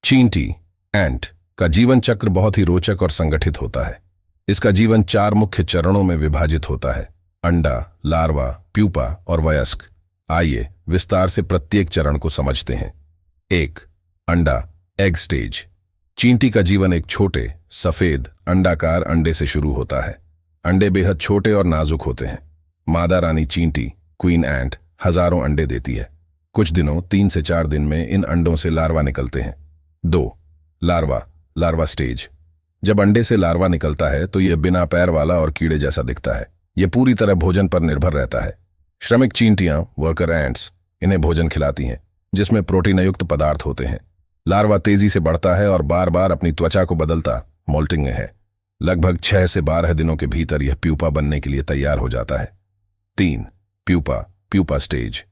चींटी एंट का जीवन चक्र बहुत ही रोचक और संगठित होता है। इसका जीवन 4 मुख्य चरणों में विभाजित होता है: अंडा, लार्वा, प्यूपा और वयस्क। आइए विस्तार से प्रत्येक चरण को समझते हैं। 1. अंडा एग स्टेज। चींटी का जीवन एक छोटे सफेद अंडाकार अंडे से शुरू होता है। अंडे बेहद छोटे और नाजुक होते हैं। मादा रानी चींटी क्वीन एंट हजारों अंडे देती है। कुछ दिनों 3 से 4 दिन में इन अंडों से लार्वा निकलते हैं। 2. Larva stage. जब अंडे से लार्वा निकलता है तो यह बिना पैर वाला और कीड़े जैसा दिखता है। यह पूरी तरह भोजन पर निर्भर रहता है। श्रमिक चींटियां वर्कर एंट्स इन्हें भोजन खिलाती हैं, जिसमें प्रोटीनयुक्त पदार्थ होते हैं। लार्वा तेजी से बढ़ता है और बार बार अपनी त्वचा को बदलता मोल्टिंग में है। लगभग 6 से 12 दिनों के भीतर यह प्यूपा बनने के लिए तैयार हो जाता है। 3. Pupa stage.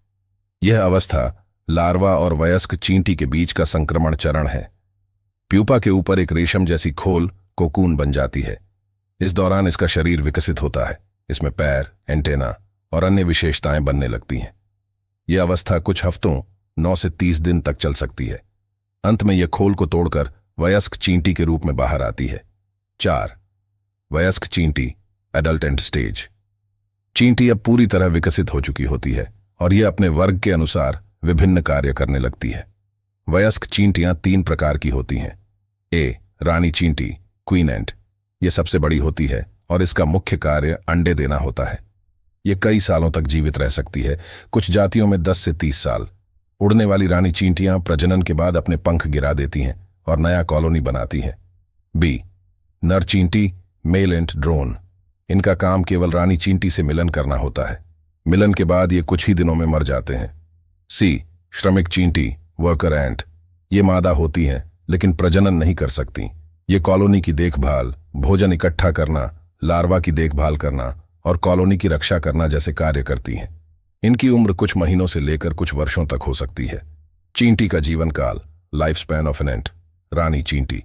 यह अवस्था लार्वा और वयस्क चींटी के बीच का संक्रमण चरण है। प्यूपा के ऊपर एक रेशम जैसी खोल कोकून बन जाती है। इस दौरान इसका शरीर विकसित होता है। इसमें पैर, एंटेना और अन्य विशेषताएं बनने लगती हैं। यह अवस्था कुछ हफ्तों 9 से 30 दिन तक चल सकती है। अंत में यह खोल को तोड़कर वयस्क चींटी के रूप में बाहर आती है। 4. वयस्क चींटी एडल्टेंट स्टेज। चींटी अब पूरी तरह विकसित हो चुकी होती है और यह अपने वर्ग के अनुसार विभिन्न कार्य करने लगती है। वयस्क चींटियां 3 प्रकार की होती हैं। ए. रानी चींटी क्वीन एंट। यह सबसे बड़ी होती है और इसका मुख्य कार्य अंडे देना होता है। यह कई सालों तक जीवित रह सकती है, कुछ जातियों में 10 से 30 साल। उड़ने वाली रानी चींटियां प्रजनन के बाद अपने पंख गिरा देती हैं और नया कॉलोनी बनाती हैं। बी. नर चींटी मेल एंट ड्रोन। इनका काम केवल रानी चींटी से मिलन करना होता है। मिलन के बाद ये कुछ ही दिनों में मर जाते हैं। सी. श्रमिक चींटी वर्कर एंट। ये मादा होती हैं लेकिन प्रजनन नहीं कर सकती। ये कॉलोनी की देखभाल, भोजन इकट्ठा करना, लार्वा की देखभाल करना और कॉलोनी की रक्षा करना जैसे कार्य करती हैं। इनकी उम्र कुछ महीनों से लेकर कुछ वर्षों तक हो सकती है। चींटी का जीवन काल life span of an ant. रानी चींटी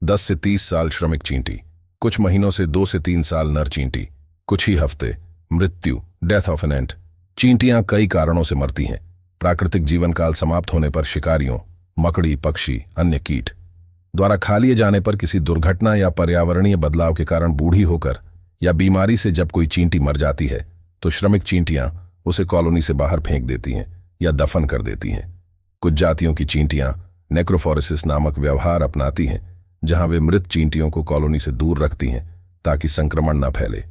10 से 30 साल। श्रमिक चींटी कुछ महीनों से 2 से 3 साल। नर चींटी कुछ ही हफ्ते। मृत्यु डेथ ऑफ एन एंट। चींटियां कई कारणों से मरती हैं। प्राकृतिक जीवन काल समाप्त होने पर, शिकारियों, मकड़ी, पक्षी, अन्य कीट द्वारा खा लिए जाने पर, किसी दुर्घटना या पर्यावरणीय बदलाव के कारण बूढ़ी होकर या बीमारी से जब कोई चींटी मर जाती है तो श्रमिक चींटियां उसे कॉलोनी से बाहर फेंक देती हैं या दफन कर देती हैं। कुछ जातियों की चींटियां नेक्रोफोरेसिस नामक व्यवहार अपनाती हैं, जहां वे मृत चींटियों को कॉलोनी से दूर रखती हैं ताकि संक्रमण न फैले।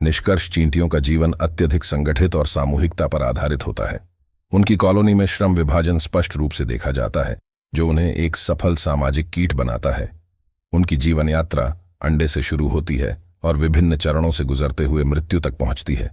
निष्कर्ष, चींटियों का जीवन अत्यधिक संगठित और सामूहिकता पर आधारित होता है। उनकी कॉलोनी में श्रम विभाजन स्पष्ट रूप से देखा जाता है, जो उन्हें एक सफल सामाजिक कीट बनाता है। उनकी जीवन यात्रा अंडे से शुरू होती है और विभिन्न चरणों से गुजरते हुए मृत्यु तक पहुंचती है।